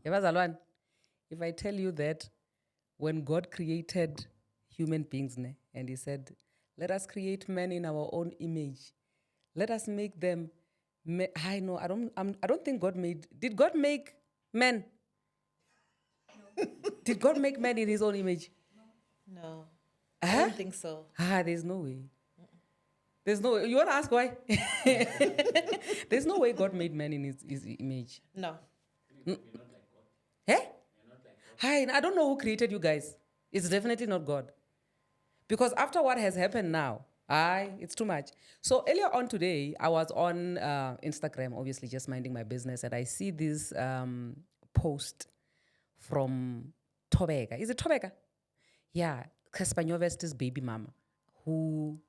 Yabazalwane, if I tell you that when God created human beings, and He said, "Let us create men in our own image. Let us make them." I know. I don't think God made. Did God make men? Did God make man in His own image? No, I Huh? don't think so. There's no way. There's no way. You want to ask why? There's no way God made man in his image. No. Eh? Hi, I don't know who created you guys. It's definitely not God. Because after what has happened now, it's too much. So earlier on today, I was on Instagram, obviously just minding my business, and I see this post from Thobeka. Is it Thobeka? Yeah, Cassper baby mama, who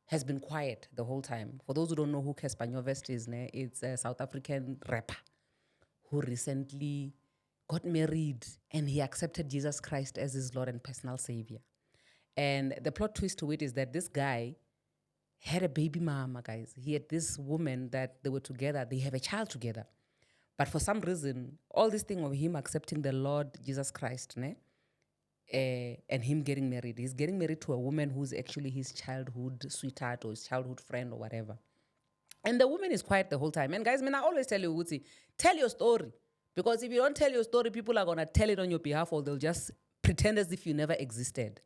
has been quiet the whole time. For those who don't know who Cassper is, it's a South African rapper who recently got married and he accepted Jesus Christ as his Lord and personal savior. And the plot twist to it is that this guy had a baby mama, guys. He had this woman that they were together, they have a child together. But for some reason, all this thing of him accepting the Lord Jesus Christ, and him getting married, he's getting married to a woman who's actually his childhood sweetheart or his childhood friend or whatever. And the woman is quiet the whole time. And guys, I always tell you, Wutsi, tell your story. Because if you don't tell your story, people are going to tell it on your behalf or they'll just pretend as if you never existed.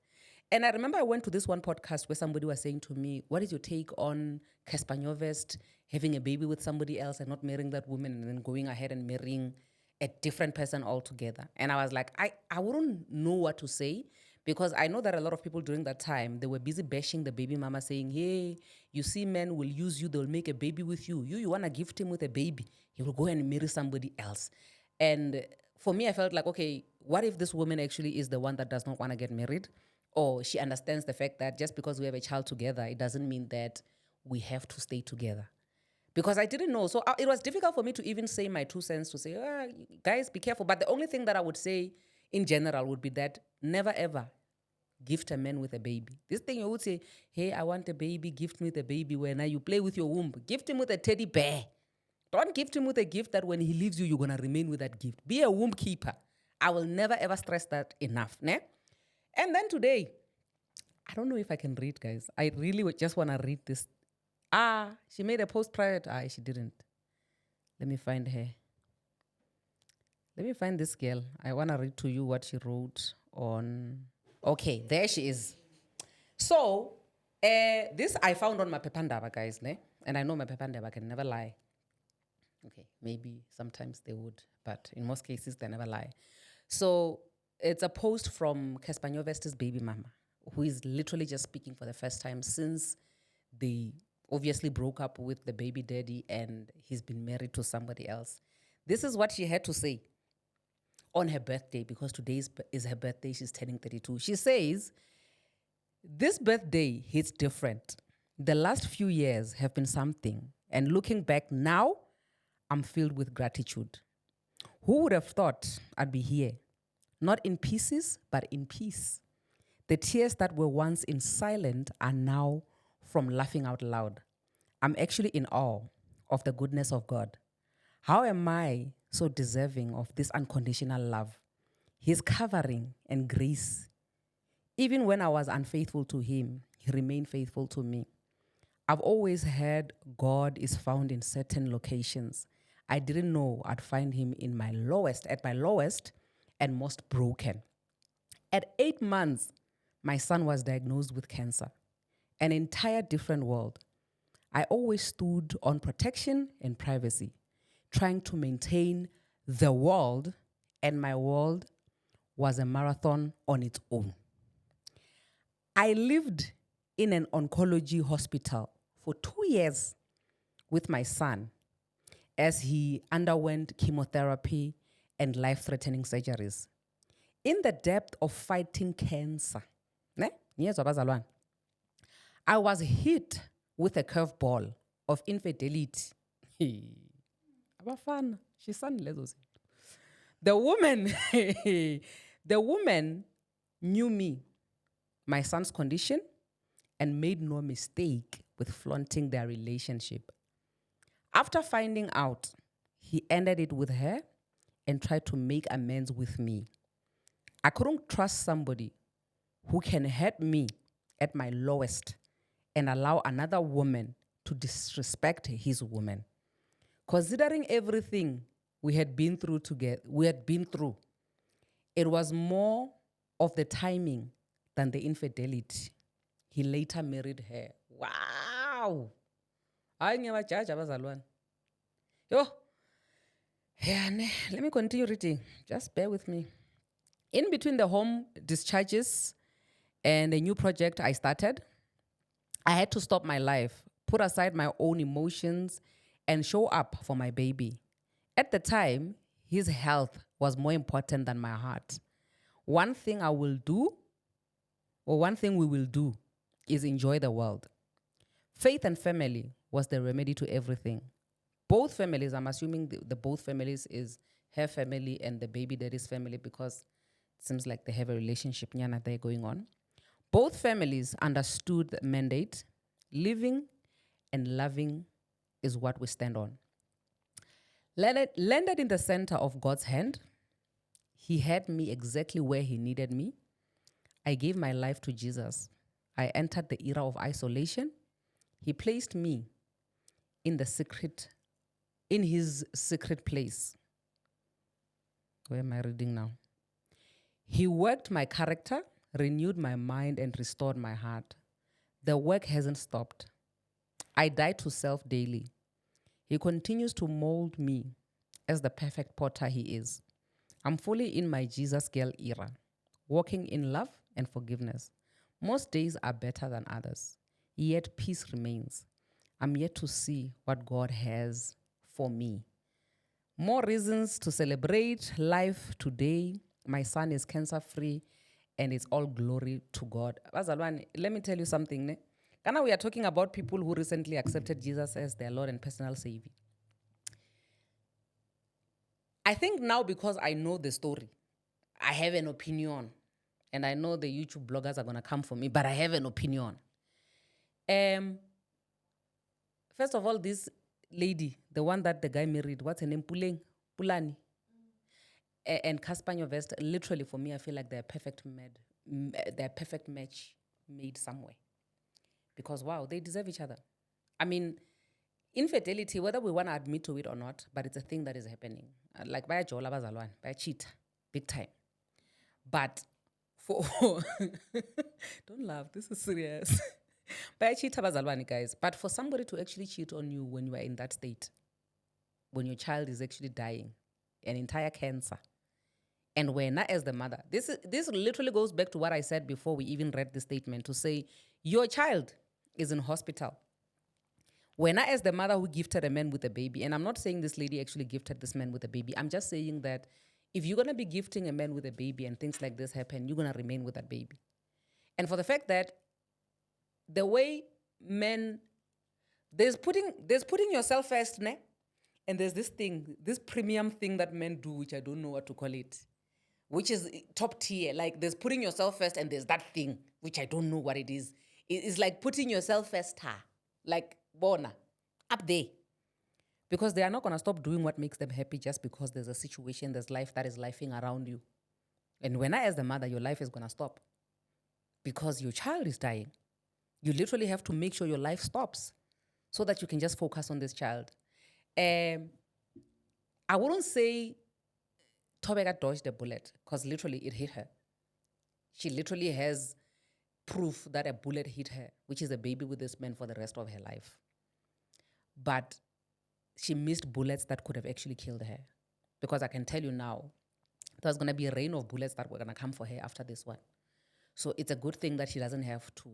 And I remember I went to this one podcast where somebody was saying to me, what is your take on Cassper having a baby with somebody else and not marrying that woman and then going ahead and marrying a different person altogether? And I was like, I wouldn't know what to say because I know that a lot of people during that time, they were busy bashing the baby mama saying, hey, you see men will use you, they'll make a baby with you. You want to gift him with a baby. He will go and marry somebody else. And for me, I felt like, okay, what if this woman actually is the one that does not want to get married? Or she understands the fact that just because we have a child together, it doesn't mean that we have to stay together. Because I didn't know. So it was difficult for me to even say my 2 cents to say, guys, be careful. But the only thing that I would say in general would be that never ever gift a man with a baby. This thing you would say, hey, I want a baby, gift me with a baby. When you play with your womb, gift him with a teddy bear. Don't gift him with a gift that when he leaves you, you're going to remain with that gift. Be a womb keeper. I will never ever stress that enough. Ne? And then today, I don't know if I can read, guys. I really just want to read this. She made a post prior to, she didn't. Let me find her. Let me find this girl. I want to read to you what she wrote on. Okay, there she is. So, this I found on my Pepandaba, guys, ne? And I know my Pepandaba can never lie. Okay, maybe sometimes they would, but in most cases, they never lie. So, it's a post from Cassper baby mama, who is literally just speaking for the first time since they obviously broke up with the baby daddy and he's been married to somebody else. This is what she had to say on her birthday, because today is her birthday. She's turning 32. She says, this birthday hits different. The last few years have been something. And looking back now, I'm filled with gratitude. Who would have thought I'd be here? Not in pieces, but in peace. The tears that were once in silence are now from laughing out loud. I'm actually in awe of the goodness of God. How am I so deserving of this unconditional love? His covering and grace. Even when I was unfaithful to him, he remained faithful to me. I've always heard God is found in certain locations. I didn't know I'd find him at my lowest and most broken. At 8 months, my son was diagnosed with cancer, an entire different world. I always stood on protection and privacy, trying to maintain the world, and my world was a marathon on its own. I lived in an oncology hospital for 2 years with my son as he underwent chemotherapy and life-threatening surgeries. In the depth of fighting cancer, I was hit with a curveball of infidelity. Abafana, the woman, the woman knew me, my son's condition, and made no mistake with flaunting their relationship. After finding out, he ended it with her and try to make amends with me. I couldn't trust somebody who can hurt me at my lowest and allow another woman to disrespect his woman. Considering everything we had been through together, it was more of the timing than the infidelity. He later married her. Wow. Hayi ngiyabajaja abazalwane. Yo. Yeah, let me continue reading. Just bear with me. In between the home discharges and a new project I started, I had to stop my life, put aside my own emotions, and show up for my baby. At the time, his health was more important than my heart. One thing we will do, is enjoy the world. Faith and family was the remedy to everything. Both families, I'm assuming the both families is her family and the baby daddy's family, because it seems like they have a relationship nyana there going on. Both families understood the mandate. Living and loving is what we stand on. Landed in the center of God's hand, He had me exactly where He needed me. I gave my life to Jesus. I entered the era of isolation. He placed me in His secret place. Where am I reading now? He worked my character, renewed my mind, and restored my heart. The work hasn't stopped. I die to self daily. He continues to mold me as the perfect potter He is. I'm fully in my Jesus girl era, walking in love and forgiveness. Most days are better than others, yet peace remains. I'm yet to see what God has for me. More reasons to celebrate life today. My son is cancer-free, and it's all glory to God. Bazalwane, let me tell you something. Ne? Kana, we are talking about people who recently accepted Jesus as their Lord and personal Savior. I think now, because I know the story, I have an opinion. And I know the YouTube bloggers are going to come for me, but I have an opinion. First of all, this lady, the one that the guy married, what's her name? Pulani. And Cassper Vest, literally for me, I feel like they're perfect match made somewhere. Because wow, they deserve each other. I mean, infidelity, whether we want to admit to it or not, but it's a thing that is happening. Like by Jola Bazalwan, by cheat, big time. But for don't laugh, this is serious. By cheat Bazalwani, guys. But for somebody to actually cheat on you when you are in that state, when your child is actually dying, an entire cancer, and we're not as the mother. This literally goes back to what I said before we even read the statement, to say your child is in hospital. We're not as the mother who gifted a man with a baby. And I'm not saying this lady actually gifted this man with a baby. I'm just saying that if you're going to be gifting a man with a baby and things like this happen, you're going to remain with that baby. And for the fact that the way men, there's putting yourself first, ne? And there's this premium thing that men do, which I don't know what to call it, which is top tier. Like there's putting yourself first, and there's that thing, which I don't know what it is. It's like putting yourself first, like Bona, up there. Because they are not going to stop doing what makes them happy just because there's a situation, there's life that is lifing around you. And when I, as the mother, your life is going to stop because your child is dying. You literally have to make sure your life stops so that you can just focus on this child. I wouldn't say Thobeka dodged a bullet, because literally it hit her. She literally has proof that a bullet hit her, which is a baby with this man for the rest of her life. But she missed bullets that could have actually killed her. Because I can tell you now, there's going to be a rain of bullets that were going to come for her after this one. So it's a good thing that she doesn't have to,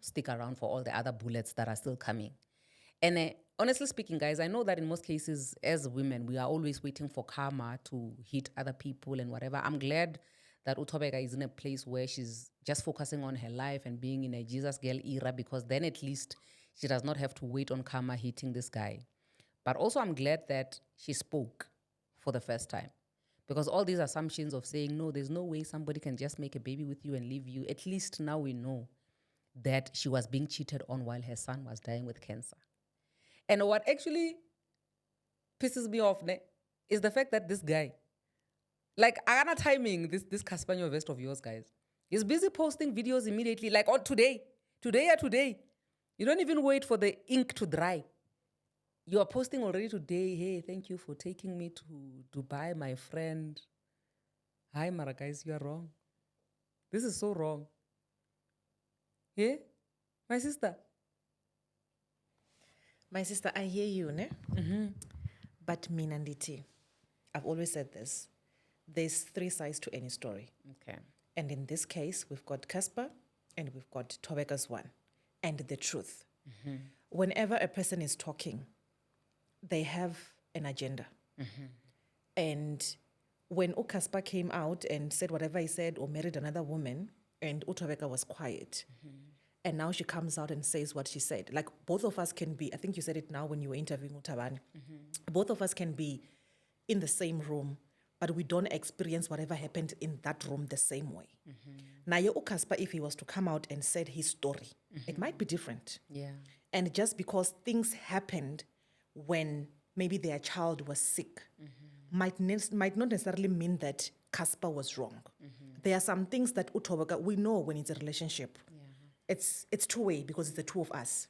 stick around for all the other bullets that are still coming. And honestly speaking, guys, I know that in most cases, as women, we are always waiting for karma to hit other people and whatever. I'm glad that Thobeka is in a place where she's just focusing on her life and being in a Jesus girl era, because then at least she does not have to wait on karma hitting this guy. But also I'm glad that she spoke for the first time, because all these assumptions of saying, no, there's no way somebody can just make a baby with you and leave you. At least now we know that she was being cheated on while her son was dying with cancer. And what actually pisses me off is the fact that this guy, Like, Agana timing, this Cassper vest of yours, guys. He's busy posting videos immediately, like on today. Today. You don't even wait for the ink to dry. You are posting already today. Hey, thank you for taking me to Dubai, my friend. Hi, Mara, guys, you are wrong. This is so wrong. Yeah? My sister. My sister, I hear you, ne? Mm-hmm. But Minanditi, I've always said this. There's 3 sides to any story. Okay. And in this case, we've got Cassper and we've got Thobeka's one. And the truth. Mm-hmm. Whenever a person is talking, they have an agenda. Mm-hmm. And when Cassper came out and said whatever he said or married another woman, and Thobeka was quiet. Mm-hmm. And now she comes out and says what she said. Like, both of us can be, I think you said it now when you were interviewing Utabani. Mm-hmm. Both of us can be in the same room, but we don't experience whatever happened in that room the same way. Now, Cassper, if he was to come out and said his story, it might be different. Yeah. And just because things happened when maybe their child was sick, might not necessarily mean that Cassper was wrong. There are some things that Thobeka, we know when it's a relationship. Yeah. It's two-way because it's the two of us.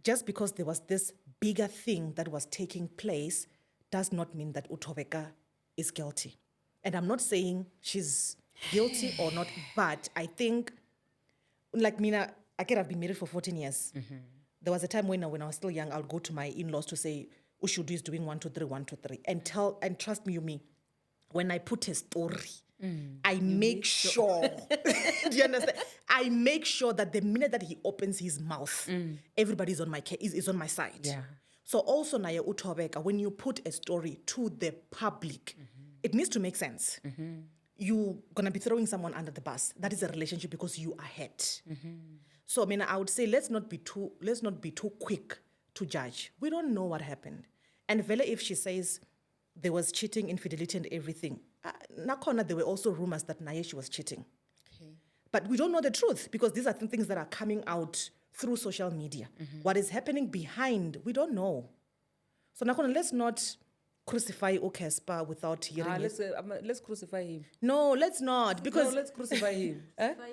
Just because there was this bigger thing that was taking place does not mean that Thobeka is guilty. And I'm not saying she's guilty or not, but I think, like Mina, I've been married for 14 years. There was a time when I was still young, I would go to my in-laws to say, Ushudu is doing 1, 2, 3, 1, 2, 3. And trust me, when I put a story, I make sure. Do you understand? I make sure that the minute that he opens his mouth, everybody's on my is on my side. Yeah. So also, Naya Thobeka, when you put a story to the public, it needs to make sense. You're gonna be throwing someone under the bus. That is a relationship because you are hurt. So I would say let's not be too quick to judge. We don't know what happened. And Vela, if she says there was cheating, infidelity, and everything, Nakona, there were also rumors that Nayeshi was cheating. Okay. But we don't know the truth because these are things that are coming out through social media. What is happening behind, we don't know. So Nakona, let's not crucify Cassper without hearing it. Let's crucify him. No, let's not. Because let's crucify him. Crucify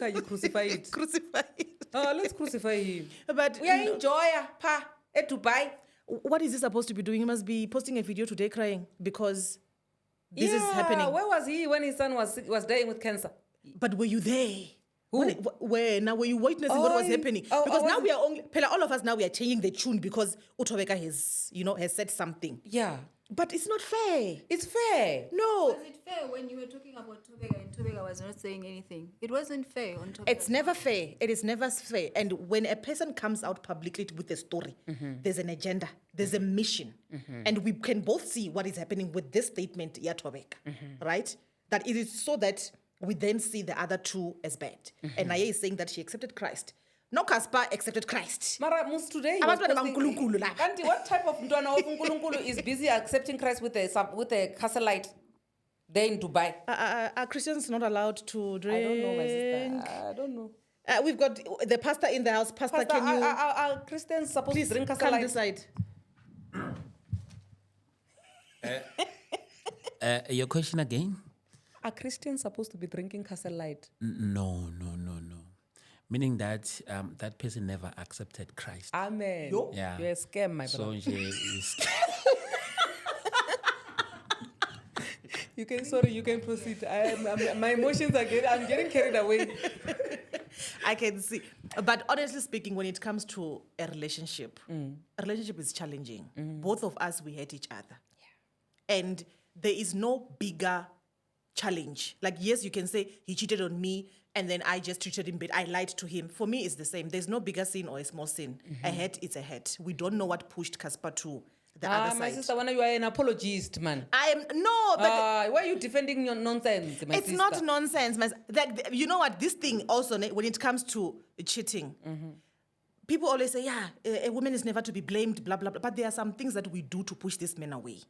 You crucify it. Crucify it. Oh, let's crucify him. But we are in Joya, pa, at Dubai. What is he supposed to be doing? He must be posting a video today crying because this is happening. Where was he when his son was dying with cancer? But were you there? Who? Where? Now were you witnessing what was happening? Because now we are all of us now we are changing the tune because Thobeka has said something. Yeah. But it's not fair. It's fair. No. Was it fair when you were talking about Thobeka and Thobeka was not saying anything? It wasn't fair on Thobeka. It's never fair. It is never fair. And when a person comes out publicly with a story, there's an agenda, there's a mission. And we can both see what is happening with this statement, Thobeka, right? That it is so that we then see the other two as bad. And Naya is saying that she accepted Christ. No, Cassper accepted Christ. Mara Mus today. What type of Ndwana of Nkulunkulu is busy accepting Christ with a Castlelite there in Dubai? Are Christians not allowed to drink? I don't know, my sister. I don't know. We've got the pastor in the house. Pastor, can you... Are Christians supposed to drink Castlelite? Come this side. Your question again? Are Christians supposed to be drinking Castlelite? No. Meaning that that person never accepted Christ. Amen. Yo. Yeah. You're a scam, my brother. So you can proceed. My emotions I'm getting carried away. I can see. But honestly speaking, when it comes to a relationship is challenging. Both of us, we hate each other. Yeah. And there is no bigger challenge. Like, yes, you can say he cheated on me and then I just treated him, but I lied to him. For me, it's the same. There's no bigger sin or a small sin. A hate is a hate. We don't know what pushed Cassper to the other side. My sister, when you are an apologist, man. I am, no, but... why are you defending your nonsense, my it's sister? not nonsense. Like, you know what? This thing also, when it comes to cheating, people always say, a woman is never to be blamed, blah, blah, blah. But there are some things that we do to push this man away.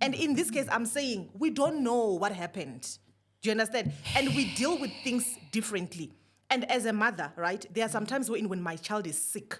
And in this case, I'm saying we don't know what happened. Do you understand? And we deal with things differently. And as a mother, right, there are some times when my child is sick,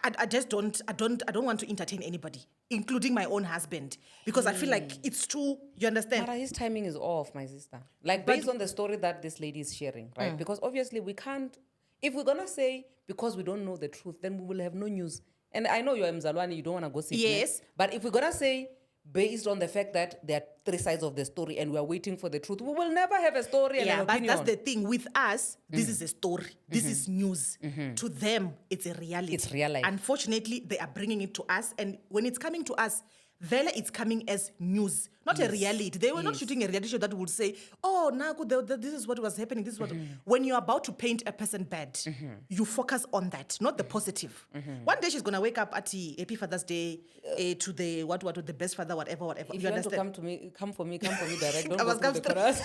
I don't want to entertain anybody. including my own husband, because I feel like it's too, you understand? But his timing is off, my sister. Like, based on the story that this lady is sharing, right? Because obviously we can't, if we're going to say because we don't know the truth, then we will have no news. And I know you're Mzalwani, you don't want to gossip. Yes. But if we're going to say, based on the fact that there are three sides of the story and we're waiting for the truth, we will never have a story and an Yeah, but opinion. that's the thing. With us, this is a story. This is news. To them, it's a reality. It's real life. Unfortunately, they are bringing it to us. And when it's coming to us, Vele, it's coming as news, not a reality. They were not shooting a reality show that would say, oh, Naku, this is what was happening. This is what. When you're about to paint a person bad, you focus on that, not the positive. One day she's going to wake up at the Happy Father's Day to the the best father, whatever. If you want to come for me direct. Don't I go was through the corners.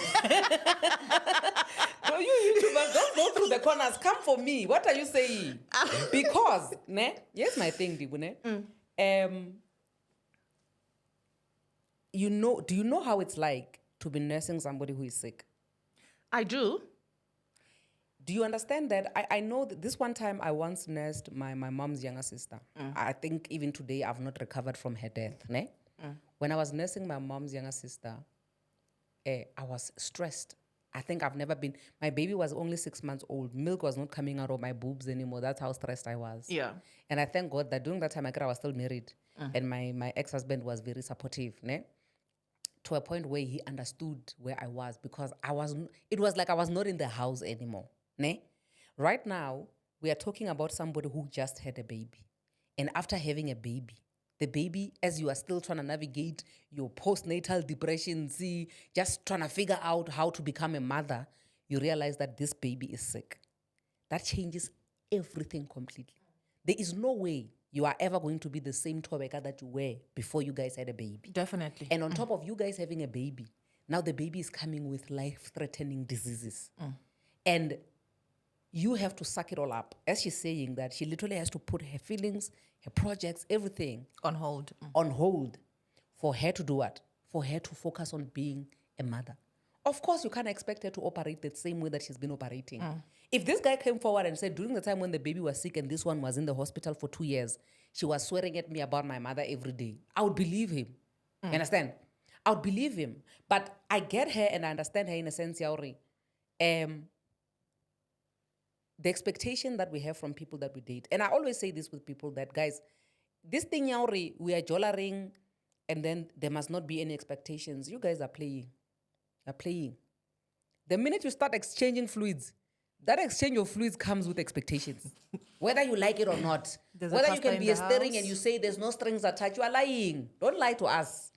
No, you YouTubers, don't go through the corners. Come for me. What are you saying? Because, here's my thing, Dibu, do you know how it's like to be nursing somebody who is sick? I do. Do you understand that? I know that this one time I once nursed my mom's younger sister. I think even today I've not recovered from her death. When I was nursing my mom's younger sister, I was stressed. I think I've never been, my baby was only 6 months old. Milk was not coming out of my boobs anymore. That's how stressed I was. Yeah. And I thank God that during that time I was still married. And my ex-husband was very supportive. To a point where he understood where I was, because it was like I was not in the house anymore. Right now, we are talking about somebody who just had a baby. And after having a baby, the baby, as you are still trying to navigate your postnatal depression, just trying to figure out how to become a mother, you realize that this baby is sick. That changes everything completely. There is no way you are ever going to be the same Thobeka that you were before you guys had a baby. Definitely. And on top of you guys having a baby, now the baby is coming with life-threatening diseases. And you have to suck it all up. As she's saying that, she literally has to put her feelings, her projects, everything On hold. on hold for her to do what? For her to focus on being a mother. Of course, you can't expect her to operate the same way that she's been operating. If this guy came forward and said, during the time when the baby was sick and this one was in the hospital for 2 years, she was swearing at me about my mother every day, I would believe him. You understand? I would believe him. But I get her and I understand her in a sense, Yauri. The expectation that we have from people that we date, and I always say this with people, that, guys, this thing, Yauri, we are jollering, and then there must not be any expectations. You guys are playing. You're playing. The minute you start exchanging fluids, that exchange of fluids comes with expectations. Whether you like it or not. There's a Whether you pastor can in be the a steering house. and you say there's no strings attached, you are lying. Don't lie to us.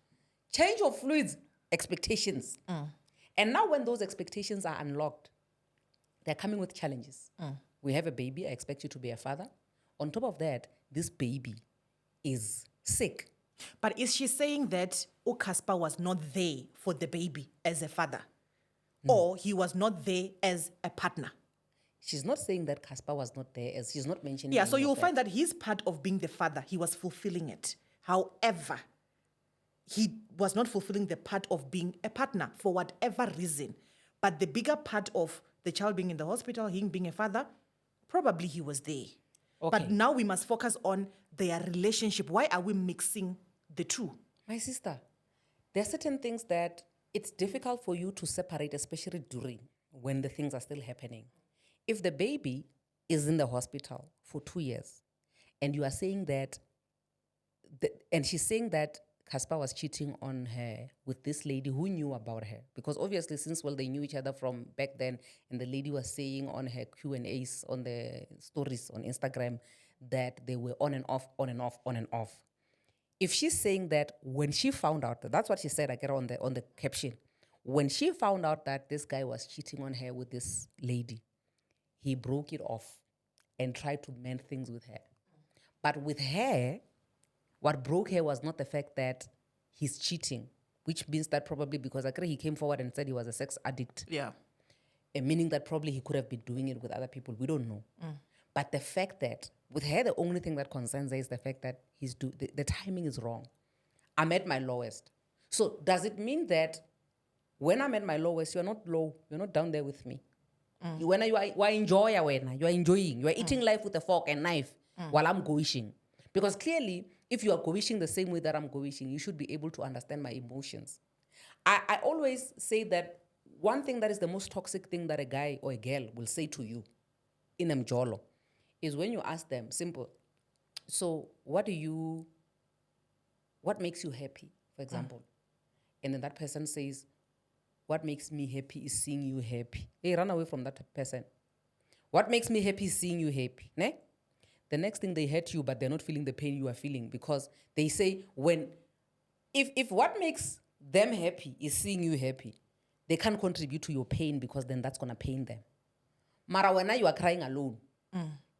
Change of fluids, expectations. And now when those expectations are unlocked, they're coming with challenges. We have a baby, I expect you to be a father. On top of that, this baby is sick. But is she saying that Cassper was not there for the baby as a father? Or he was not there as a partner? She's not saying that Cassper was not there, as she's not mentioning. Yeah, so any you'll of find that his part of being the father, he was fulfilling it. However, he was not fulfilling the part of being a partner for whatever reason. But the bigger part of the child being in the hospital, him being a father, probably he was there. Okay. But now we must focus on their relationship. Why are we mixing the two? My sister, there are certain things that it's difficult for you to separate, especially during when the things are still happening. If the baby is in the hospital for 2 years and you are saying that, and she's saying that Cassper was cheating on her with this lady who knew about her, because obviously since, well, they knew each other from back then, and the lady was saying on her Q&As on the stories on Instagram that they were on and off, on and off, on and off. If she's saying that when she found out, that's what she said, I get on the caption, when she found out that this guy was cheating on her with this lady, he broke it off and tried to mend things with her. But with her, what broke her was not the fact that he's cheating, which means that probably because I agree he came forward and said he was a sex addict, Yeah. meaning that probably he could have been doing it with other people. We don't know. But the fact that with her, the only thing that concerns her is the fact that the timing is wrong. I'm at my lowest. So does it mean that when I'm at my lowest, you're not low, you're not down there with me? When you are enjoying, you are eating life with a fork and knife while I'm goishing. Because clearly, if you are wishing the same way that I'm wishing, you should be able to understand my emotions. I always say that one thing that is the most toxic thing that a guy or a girl will say to you in a mjolo is when you ask them, simple, so what makes you happy, for example? And then that person says, what makes me happy is seeing you happy. Hey, run away from that person. What makes me happy is seeing you happy. Ne? The next thing they hurt you, but they're not feeling the pain you are feeling because they say if what makes them happy is seeing you happy, they can't contribute to your pain because then that's going to pain them. Mara, when you are crying alone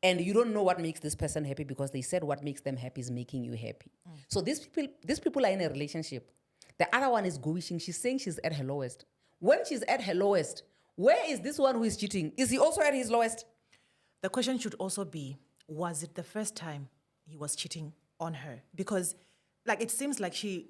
and you don't know what makes this person happy because they said what makes them happy is making you happy. So these people are in a relationship. The other one is wishing. She's saying she's at her lowest. When she's at her lowest, where is this one who is cheating? Is he also at his lowest? The question should also be, was it the first time he was cheating on her? Because it seems like she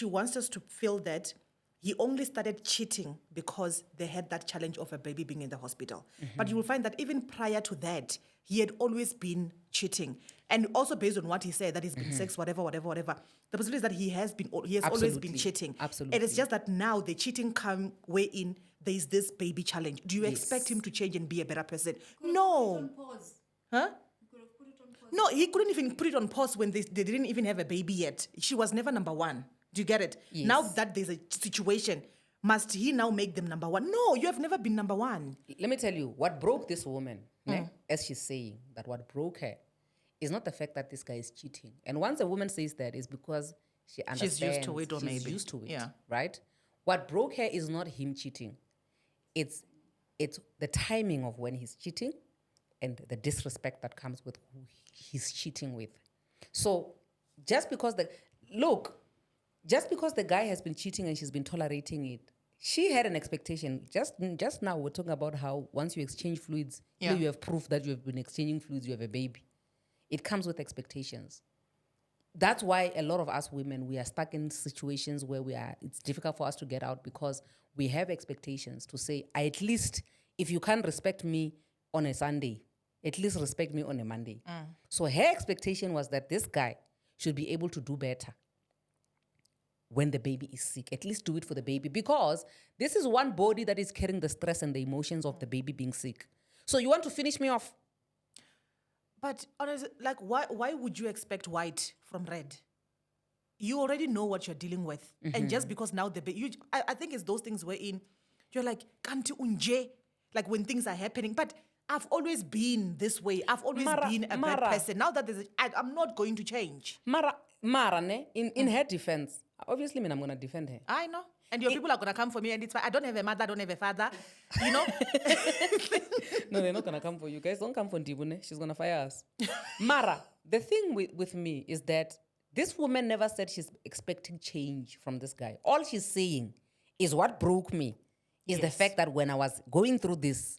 wants us to feel that he only started cheating because they had that challenge of a baby being in the hospital. But you will find that even prior to that, he had always been cheating. And also based on what he said, that he's been sex, whatever. The possibility is that he has always been cheating. Absolutely. And it's just that now the cheating come wherein there is this baby challenge. Do you expect him to change and be a better person? No. Huh? No, he couldn't even put it on pause when they didn't even have a baby yet. She was never number one. Do you get it? Yes. Now that there's a situation, must he now make them number one? No, you have never been number one. Let me tell you, what broke this woman, as she's saying, that what broke her is not the fact that this guy is cheating. And once a woman says that, it's because she understands. She's used to it, or she's maybe. used to it, Yeah. right? What broke her is not him cheating. It's the timing of when he's cheating and the disrespect that comes with who he's cheating with. So just because the guy has been cheating and she's been tolerating it, she had an expectation. Just now we're talking about how once you exchange fluids, you have proof that you have been exchanging fluids, you have a baby. It comes with expectations. That's why a lot of us women, we are stuck in situations where it's difficult for us to get out because we have expectations to say, at least if you can't respect me on a Sunday, at least respect me on a Monday. So her expectation was that this guy should be able to do better when the baby is sick. At least do it for the baby because this is one body that is carrying the stress and the emotions of the baby being sick. So you want to finish me off? But honestly, why would you expect white from red? You already know what you're dealing with. And just because now I think it's those things wherein you're like, kanti unje, like when things are happening. But I've always been this way. I've always been a bad person. Now that I'm not going to change. Mara, in her defense, obviously, I'm going to defend her. I know. And your people are going to come for me and it's fine. I don't have a mother, I don't have a father. You know? No, they're not going to come for you. Guys, don't come for Ndibune. She's going to fire us. Mara, the thing with me is that this woman never said she's expecting change from this guy. All she's saying is what broke me is the fact that when I was going through this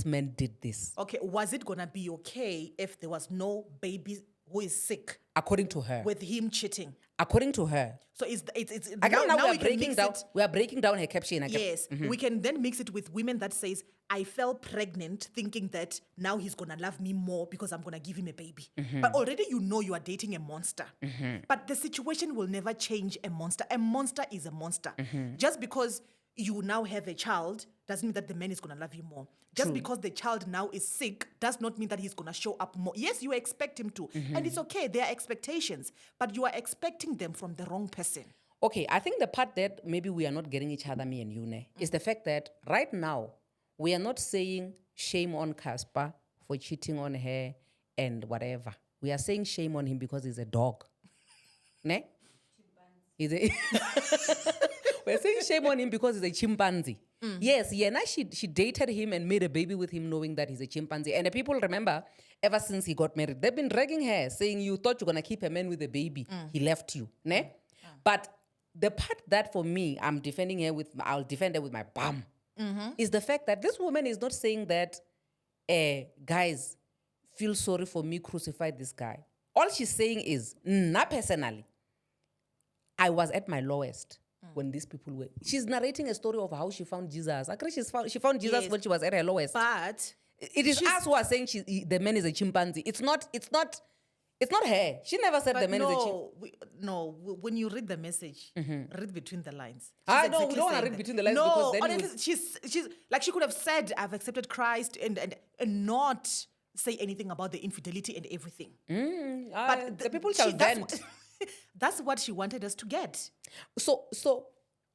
man did this. Okay, was it going to be okay if there was no baby who is sick? According to her. With him cheating. According to her. So it's now we are breaking down her caption. Yes, we can then mix it with women that says, I fell pregnant thinking that now he's going to love me more because I'm going to give him a baby. But already you know you are dating a monster. But the situation will never change a monster. A monster is a monster. Just because you now have a child doesn't mean that the man is going to love you more. Just because the child now is sick does not mean that he's going to show up more. Yes, you expect him to. And it's okay. There are expectations. But you are expecting them from the wrong person. Okay, I think the part that maybe we are not getting each other, me and you, is the fact that right now, we are not saying shame on Cassper for cheating on her and whatever. We are saying shame on him because he's a dog. Ne? We're saying shame on him because he's a chimpanzee. Yes, she dated him and made a baby with him knowing that he's a chimpanzee. And the people remember, ever since he got married, they've been dragging her, saying you thought you're going to keep a man with a baby. He left you. Ne? But the part that for me, I'll defend her with my bum, is the fact that this woman is not saying that, guys, feel sorry for me, crucify this guy. All she's saying is, personally, I was at my lowest when these people were. She's narrating a story of how she found Jesus. I agree, she found Jesus when she was at her lowest. But it is us who are saying the man is a chimpanzee. It's not It's not her. She never said the But man is a cheat. when you read the message, read between the lines. I She's know, we exactly don't wanna saying read that. between the lines no, because then honestly, she's like, she could have said, I've accepted Christ and not say anything about the infidelity and everything. The people shall vent. That's what she wanted us to get. So,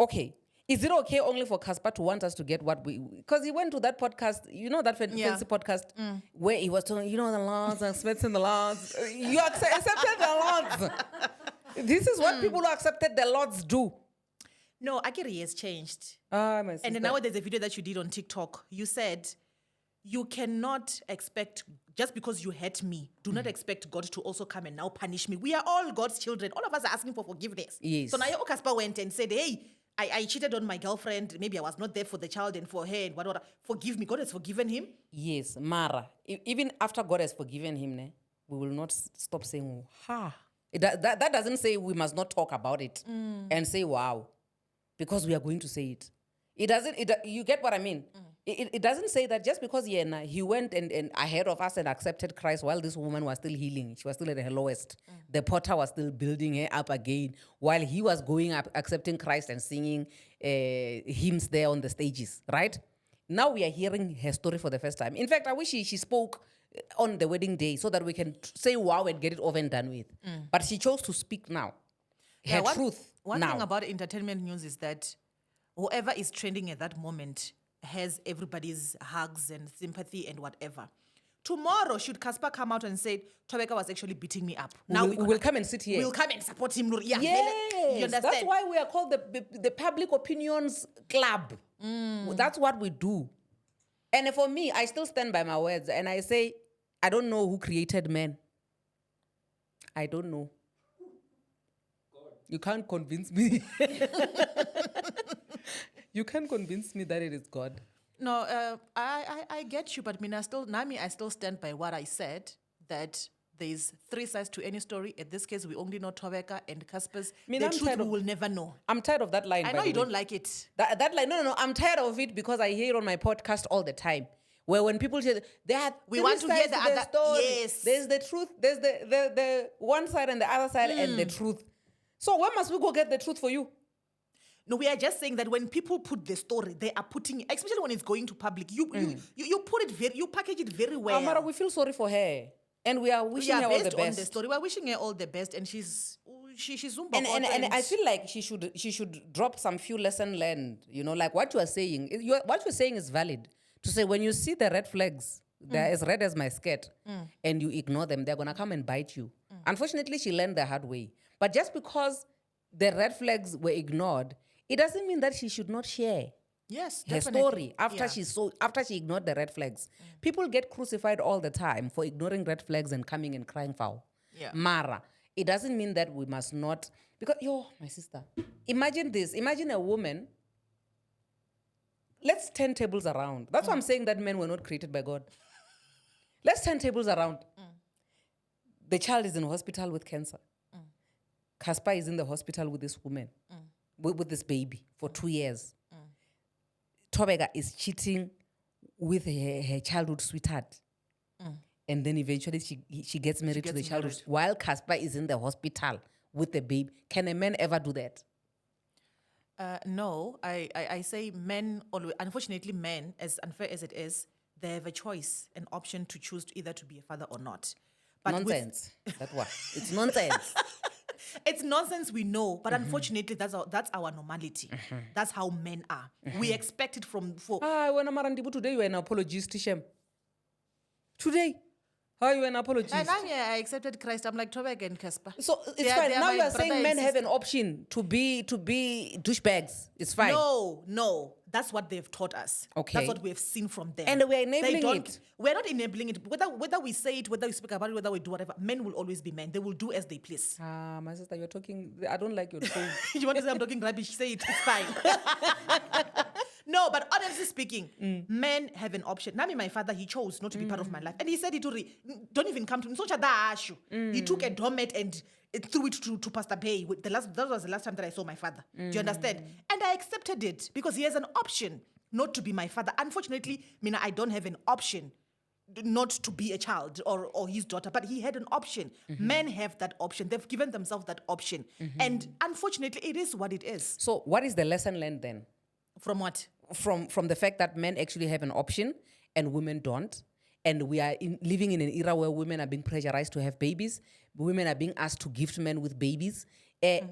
okay. Is it okay only for Cassper to want us to get what we... Because he went to that podcast, you know that fancy podcast where he was talking, the Lord's expecting the Lord's. You accepted the Lord's. This is what people who accepted the Lord's do. No, Akiri has changed. My sister. And then now there's a video that you did on TikTok. You said, you cannot expect, just because you hurt me, do not expect God to also come and now punish me. We are all God's children. All of us are asking for forgiveness. Yes. So now Cassper went and said, hey, I cheated on my girlfriend. Maybe I was not there for the child and for her and whatever. Forgive me. God has forgiven him. Yes, Mara. Even after God has forgiven him, we will not stop saying, ha. That doesn't say we must not talk about it and say, wow, because we are going to say it. It doesn't, you get what I mean? It doesn't say that just because he went and ahead of us and accepted Christ while this woman was still healing. She was still at her lowest. The potter was still building her up again while he was going up, accepting Christ and singing hymns there on the stages, right? Now we are hearing her story for the first time. In fact, I wish she spoke on the wedding day so that we can say wow and get it over and done with. But she chose to speak now. Her truth One now. thing about entertainment news is that whoever is trending at that moment has everybody's hugs and sympathy and whatever. Tomorrow, should Cassper come out and say, Thobeka was actually beating me up. Now we will come and sit here. We'll come and support him. Yeah, Yes, you understand? that's why we are called the Public Opinions Club. That's what we do. And for me, I still stand by my words and I say, I don't know who created man. I don't know. You can't convince me. You can't convince me that it is God. No, I get you, but I still stand by what I said, that there's three sides to any story. In this case, we only know Thobeka and Cassper's. The truth we will never know. I'm tired of that line. I know you don't like it. That line, no. I'm tired of it because I hear it on my podcast all the time. Where when people say we want to hear the other story. Yes. There's the truth. There's the one side and the other side and the truth. So where must we go get the truth for you? No, we are just saying that when people put the story, they are putting, especially when it's going to public, you put it you package it very well. Amara, we feel sorry for her, and we are wishing her all the based on the best. story, we're wishing her all the best, and she's Zumba. And I feel like she should drop some few lesson learned. Like what you are saying. What you're saying is valid. To say when you see the red flags, they're as red as my skirt, and you ignore them, they're gonna come and bite you. Unfortunately, she learned the hard way. But just because the red flags were ignored, it doesn't mean that she should not share her story after she ignored the red flags. People get crucified all the time for ignoring red flags and coming and crying foul. Yeah. Mara, it doesn't mean that we must not, because my sister, imagine this. Imagine a woman. Let's turn tables around. That's why I'm saying that men were not created by God. Let's turn tables around. The child is in hospital with cancer. Cassper is in the hospital with this woman, with this baby for 2 years. Thobeka is cheating with her childhood sweetheart. And then eventually she gets married to the childhood while Cassper is in the hospital with the baby. Can a man ever do that? No, I say men, unfortunately men, as unfair as it is, they have a choice, an option to choose either to be a father or not. But nonsense. That's what. It's nonsense. It's nonsense, we know, but unfortunately, that's our normality. That's how men are. We expect it when I'm Arandibu today, you are an apologist, Tishem. Today, how are you an apologist? And I accepted Christ. I'm like Thobeka and Cassper. So it's fine. Now you are saying men have an option to be douchebags. It's fine. No. That's what they've taught us. Okay. That's what we have seen from them. And we're enabling it. We're not enabling it. Whether we say it, whether we speak about it, whether we do whatever, men will always be men. They will do as they please. My sister, you're talking. I don't like your tone. You want to say I'm talking rubbish? Say it. It's fine. No, but honestly speaking, men have an option. Nami, my father, he chose not to be part of my life. And he said it to don't even come to me. He took a doormat and threw it to Pastor Bay. That was the last time that I saw my father. Do you understand? And I accepted it because he has an option not to be my father. Unfortunately, Mina, I don't have an option not to be a child or his daughter, but he had an option. Men have that option. They've given themselves that option. And unfortunately, it is what it is. So what is the lesson learned then? From what? From the fact that men actually have an option and women don't, and we are living in an era where women are being pressurized to have babies, women are being asked to gift men with babies.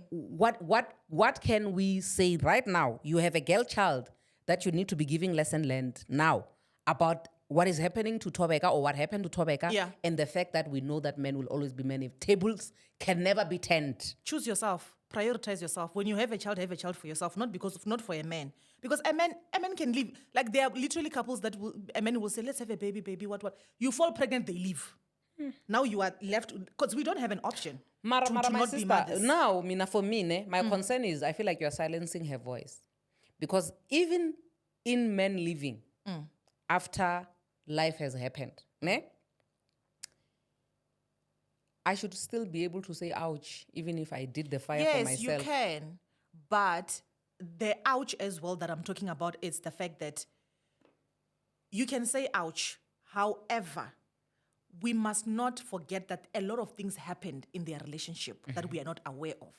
What can we say right now? You have a girl child that you need to be giving lesson learned now about what is happening to Thobeka or what happened to Thobeka, and the fact that we know that men will always be men. If tables can never be turned. Choose yourself. Prioritize yourself. When you have a child for yourself, not for a man. Because a man can leave. Like there are literally couples that a man will say, let's have a baby, what. You fall pregnant, they leave. Now you are left, because we don't have an option to My not sister, be mothers. now, for me, my concern is I feel like you're silencing her voice. Because even in men living after life has happened, I should still be able to say ouch, even if I did the fire for myself. Yes, you can. But the ouch as well that I'm talking about is the fact that you can say ouch. However, we must not forget that a lot of things happened in their relationship that we are not aware of.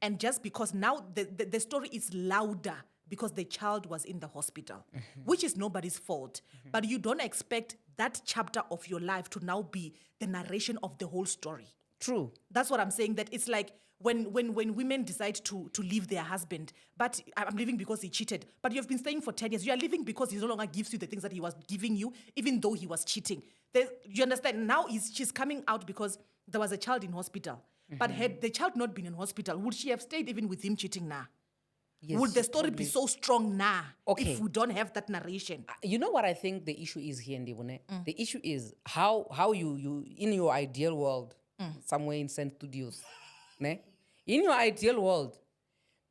And just because now the story is louder because the child was in the hospital, which is nobody's fault. But you don't expect that chapter of your life to now be the narration of the whole story. True. That's what I'm saying, that it's like when women decide to leave their husband, but I'm leaving because he cheated. But you've been staying for 10 years. You are leaving because he no longer gives you the things that he was giving you, even though he was cheating. You understand? Now she's coming out because there was a child in hospital. But had the child not been in hospital, would she have stayed even with him cheating now? Yes, Would the story be so strong now if we don't have that narration? You know what I think the issue is here, Ndibune? The issue is how you in your ideal world, somewhere in St. Studios, in your ideal world,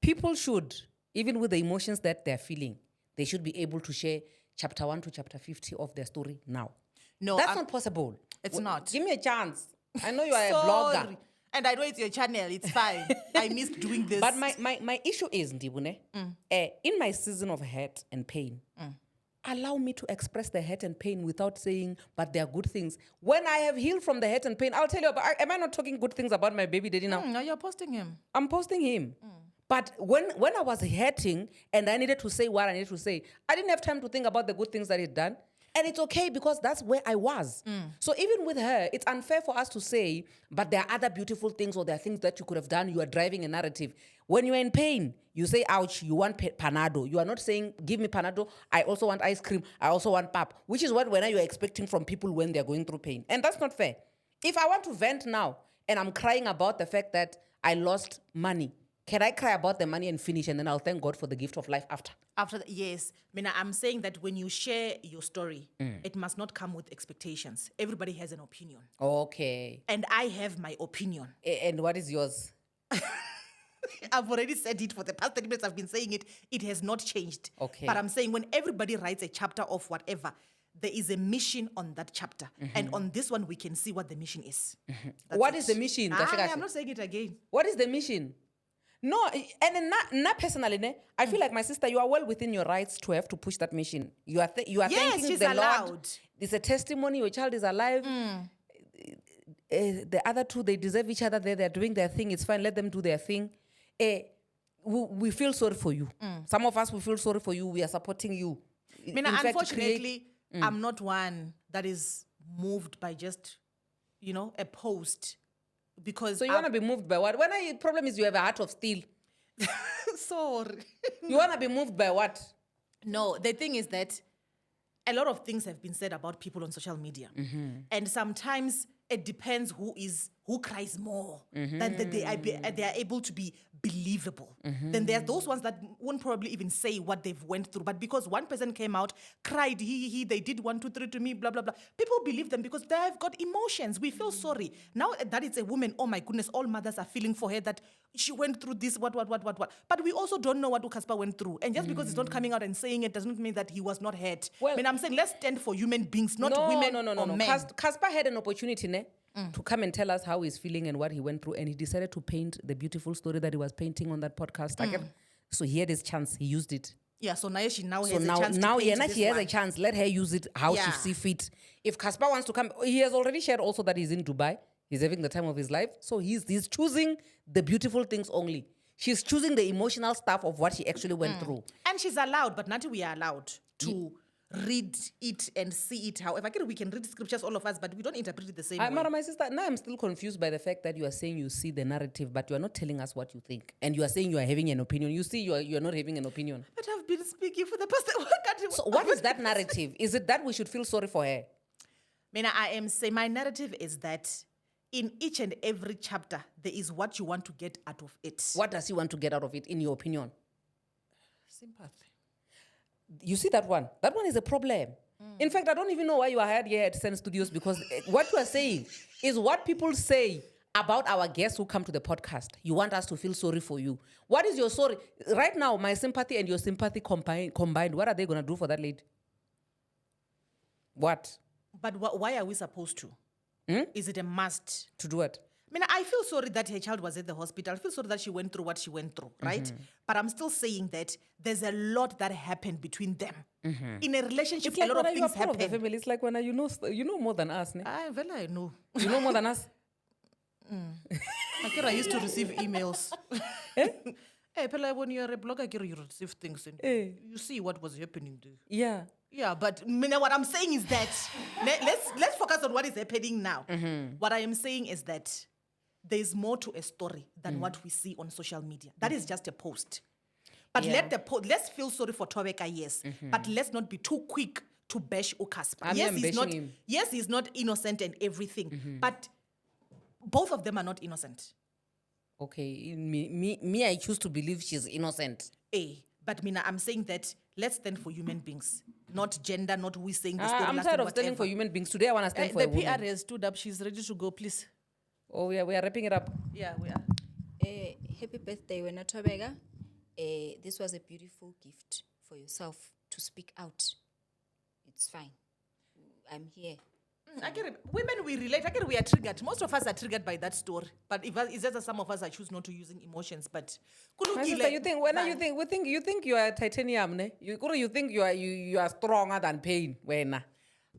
people should, even with the emotions that they're feeling, they should be able to share chapter 1 to chapter 50 of their story now. No, That's not possible. It's not. Give me a chance. I know you are a blogger. And I know it's your channel. It's fine. I missed doing this. But my issue is, Ndibune, in my season of hurt and pain, allow me to express the hurt and pain without saying, but there are good things. When I have healed from the hurt and pain, I'll tell you, am I not talking good things about my baby daddy now? No, you're posting him. I'm posting him. But when I was hurting and I needed to say what I needed to say, I didn't have time to think about the good things that he'd done. And it's okay because that's where I was. So even with her, it's unfair for us to say, but there are other beautiful things or there are things that you could have done. You are driving a narrative. When you're in pain, you say, ouch, you want Panado. You are not saying, give me Panado. I also want ice cream. I also want pap, which is what you're expecting from people when they're going through pain. And that's not fair. If I want to vent now and I'm crying about the fact that I lost money, can I cry about the money and finish and then I'll thank God for the gift of life after? After that, yes. Mina, I'm saying that when you share your story, it must not come with expectations. Everybody has an opinion. Okay. And I have my opinion. And what is yours? I've already said it for the past 30 minutes. I've been saying it. It has not changed. Okay. But I'm saying when everybody writes a chapter of whatever, there is a mission on that chapter. And on this one, we can see what the mission is. What is the mission? I'm not saying it again. What is the mission? No, and not personally, I feel like my sister, you are well within your rights to have to push that mission. You are Yes, thanking she's the allowed. Lord. It's a testimony. Your child is alive. The other two, they deserve each other. They're doing their thing. It's fine. Let them do their thing. We feel sorry for you. Some of us, we feel sorry for you. We are supporting you. Mina, unfortunately, I'm not one that is moved by just, a post. Because so you want to be moved by what? When the problem is you have a heart of steel. Sorry. You want to be moved by what? No, the thing is that a lot of things have been said about people on social media. And sometimes it depends who cries more, than that they are able to be believable. Then there are those ones that won't probably even say what they've went through. But because one person came out, cried, they did 1, 2, 3 to me, blah, blah, blah. People believe them because they have got emotions. We feel sorry. Now that it's a woman, oh my goodness, all mothers are feeling for her that she went through this, what. But we also don't know what Cassper went through. And just because he's not coming out and saying it doesn't mean that he was not hurt. Well, I'm saying let's stand for human beings, not women or men. Cassper had an opportunity, to come and tell us how he's feeling and what he went through. And he decided to paint the beautiful story that he was painting on that podcast. So he had his chance. He used it. Yeah, so now she now So has a now, chance to paint yeah, now this she has a one. chance. Let her use it how Yeah. she see fit. If Cassper wants to come, he has already shared also that he's in Dubai. He's having the time of his life. So he's choosing the beautiful things only. She's choosing the emotional stuff of what she actually went through. And she's allowed, but not we are allowed to read it and see it. However, we can read scriptures, all of us, but we don't interpret it the same way. Mara, my sister, now I'm still confused by the fact that you are saying you see the narrative, but you are not telling us what you think. And you are saying you are having an opinion. You see, you are not having an opinion. But I've been speaking for the past... So what is that narrative? Is it that we should feel sorry for her? Mina, I am saying my narrative is that in each and every chapter, there is what you want to get out of it. What does he want to get out of it, in your opinion? Sympathy. You see that one? That one is a problem. In fact, I don't even know why you are hired here at Sen Studios, because what you are saying is what people say about our guests who come to the podcast. You want us to feel sorry for you. What is your sorry? Right now, my sympathy and your sympathy combined, what are they going to do for that lady? What? But why are we supposed to? Is it a must? To do it? I mean, I feel sorry that her child was at the hospital. I feel sorry that she went through what she went through, right? But I'm still saying that there's a lot that happened between them. In a relationship, It's like a lot when of you are things part of the happen. family. It's like when you know more than us. Ne? I know. You know more than us. I used to receive emails. Hey, Pella, when you're a blogger, you receive things and you see what was happening there. Yeah. Yeah, but Mina, what I'm saying is that let's focus on what is happening now. What I am saying is that there is more to a story than what we see on social media. That is just a post. But Yeah. let's feel sorry for Thobeka, yes. But let's not be too quick to bash Cassper. I'm Yes, bashing he's not. him. Yes, he's not innocent and everything. But both of them are not innocent. Okay. Me, I choose to believe she's innocent. But Mina, I'm saying that let's stand for human beings, not gender, not who is saying the story. I'm last tired and of standing whatever. for human beings. Today I want to stand for The a woman. PR has stood up. She's ready to go, please. Oh, yeah, we are wrapping it up. Yeah, we are. Happy birthday, Wena Thobeka. This was a beautiful gift for yourself to speak out. It's fine. I'm here. I get it. Women, we relate. I get it. We are triggered. Most of us are triggered by that story. But it's just that some of us are choose not to using emotions. But My sister, you think you are titanium, ne? You think you are stronger than pain, Wena.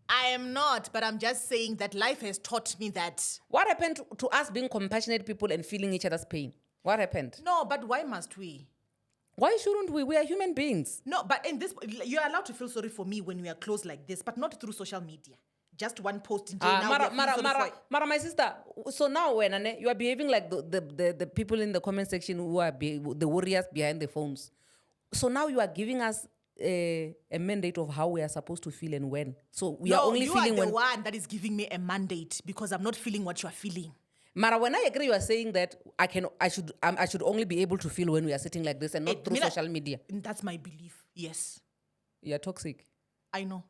I am not, but I'm just saying that life has taught me that. What happened to us being compassionate people and feeling each other's pain? What happened? No, but why must we? Why shouldn't we? We are human beings. No, but in this, you're allowed to feel sorry for me when we are close like this, but not through social media. Just one post in now we are feeling sorry for- Mara, my sister. So now, when you are behaving like the people in the comment section who are the warriors behind the phones. So now you are giving us a mandate of how we are supposed to feel and when. So we are only you feeling are the when. one that is giving me a mandate because I'm not feeling what you are feeling. Mara, when I agree, you are saying that I should only be able to feel when we are sitting like this and not through Mina, social media. That's my belief. Yes, You are toxic. I know.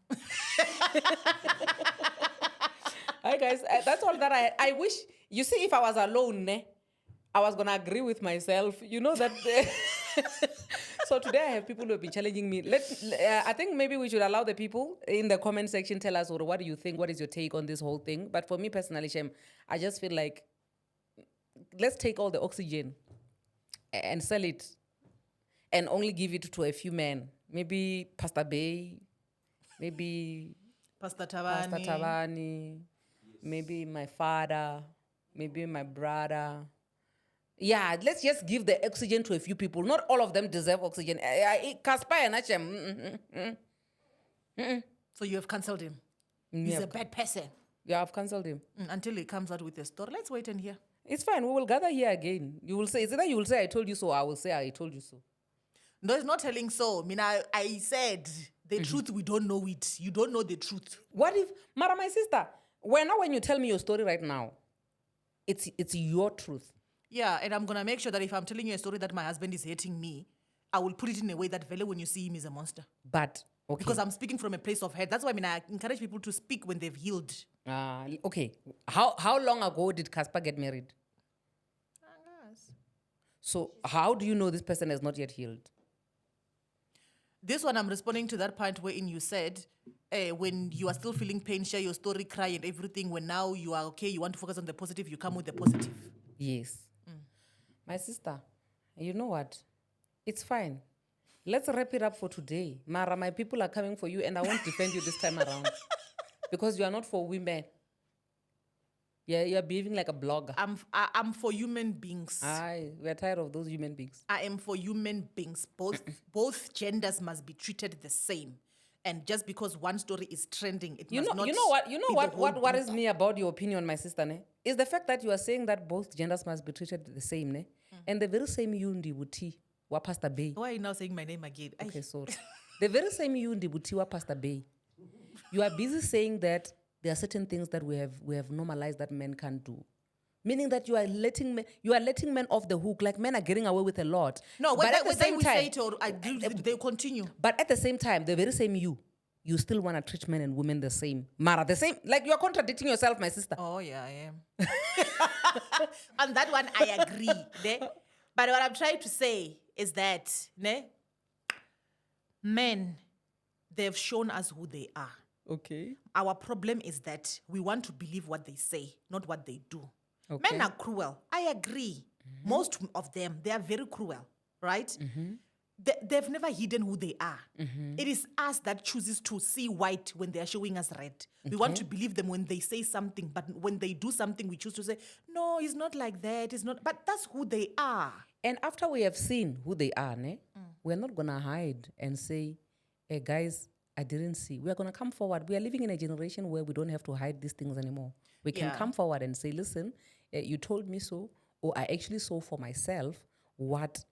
Hi guys, that's all that I wish. You see, if I was alone, ne, I was gonna agree with myself. You know that. So today I have people who have been challenging me. I think maybe we should allow the people in the comment section tell us, or what do you think? What is your take on this whole thing? But for me personally, Shem, I just feel like let's take all the oxygen and sell it, and only give it to a few men. Maybe Pastor Bay, maybe Pastor Tabani. Pastor Tabani, maybe my father, maybe my brother. Yeah, let's just give the oxygen to a few people. Not all of them deserve oxygen. Cassper and Achem. So you have cancelled him. He's Yeah. a bad person. Yeah, I've cancelled him. Until he comes out with a story. Let's wait and hear. It's fine. We will gather here again. You will say, is it that you will say, I told you so? I will say, I told you so. No, it's not telling so. I mean, I said the truth, we don't know it. You don't know the truth. What if, Mara, my sister, when you tell me your story right now, it's your truth. Yeah, and I'm going to make sure that if I'm telling you a story that my husband is hating me, I will put it in a way that Vele, when you see him, is a monster. But, okay. Because I'm speaking from a place of hurt. That's why I encourage people to speak when they've healed. Okay. How long ago did Cassper get married? So how do you know this person has not yet healed? This one, I'm responding to that point wherein you said, when you are still feeling pain, share your story, cry and everything. When now you are okay, you want to focus on the positive, you come with the positive. Yes. My sister, you know what? It's fine. Let's wrap it up for today. Mara, my people are coming for you, and I won't defend you this time around because you are not for women. Yeah, you're behaving like a blogger. I'm for human beings. Aye, we're tired of those human beings. I am for human beings. Both genders must be treated the same. And just because one story is trending, it must not. You know what? be the whole What worries group. me about your opinion, my sister, ne? Is the fact that you are saying that both genders must be treated the same, ne? And the very same Yundi Wuti, wa Pastor Bay. Why are you now saying my name again? Okay, sorry. The very same Yundi Wuti wa Pastor Bay. You are busy saying that there are certain things that we have normalized that men can't do. Meaning that you are letting men off the hook, like men are getting away with a lot. No, But at the whether same we time, say it or they continue. but at the same time, the very same you still want to treat men and women the same. Mara, the same. Like you are contradicting yourself, my sister. Oh, yeah, I am. On that one, I agree. Ne? But what I'm trying to say is that men, they've shown us who they are. Okay. Our problem is that we want to believe what they say, not what they do. Okay. Men are cruel. I agree. Most of them, they are very cruel, right? They've never hidden who they are. It is us that chooses to see white when they are showing us red. We want to believe them when they say something, but when they do something, we choose to say, no, it's not like that. It's not. But that's who they are. And after we have seen who they are, we're not going to hide and say, hey, guys, I didn't see. We are going to come forward. We are living in a generation where we don't have to hide these things anymore. We can come forward and say, listen, you told me so, or I actually saw for myself what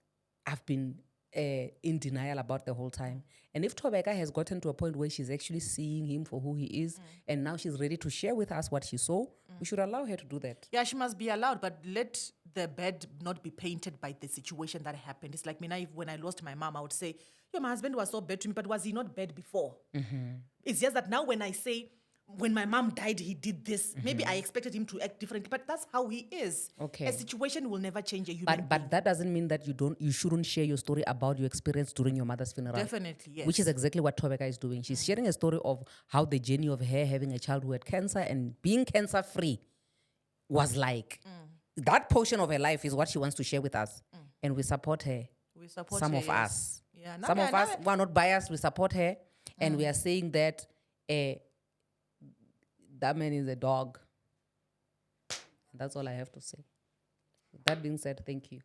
I've been in denial about the whole time. And if Thobeka has gotten to a point where she's actually seeing him for who he is, and now she's ready to share with us what she saw, we should allow her to do that. Yeah, she must be allowed, but let the bed not be painted by the situation that happened. It's like me now, when I lost my mom, I would say, yeah, my husband was so bad to me, but was he not bad before? It's just that now when I say, when my mom died, he did this. Maybe I expected him to act differently, but that's how he is. Okay. A situation will never change a human being. But that doesn't mean that you shouldn't share your story about your experience during your mother's funeral. Definitely, yes. Which is exactly what Thobeka is doing. She's sharing a story of how the journey of her having a child who had cancer and being cancer free was like. That portion of her life is what she wants to share with us. And we support her. We support Some her, of yes. us. Yeah, Some of us who are not biased, we support her. And we are saying that that man is a dog. That's all I have to say. That being said, thank you.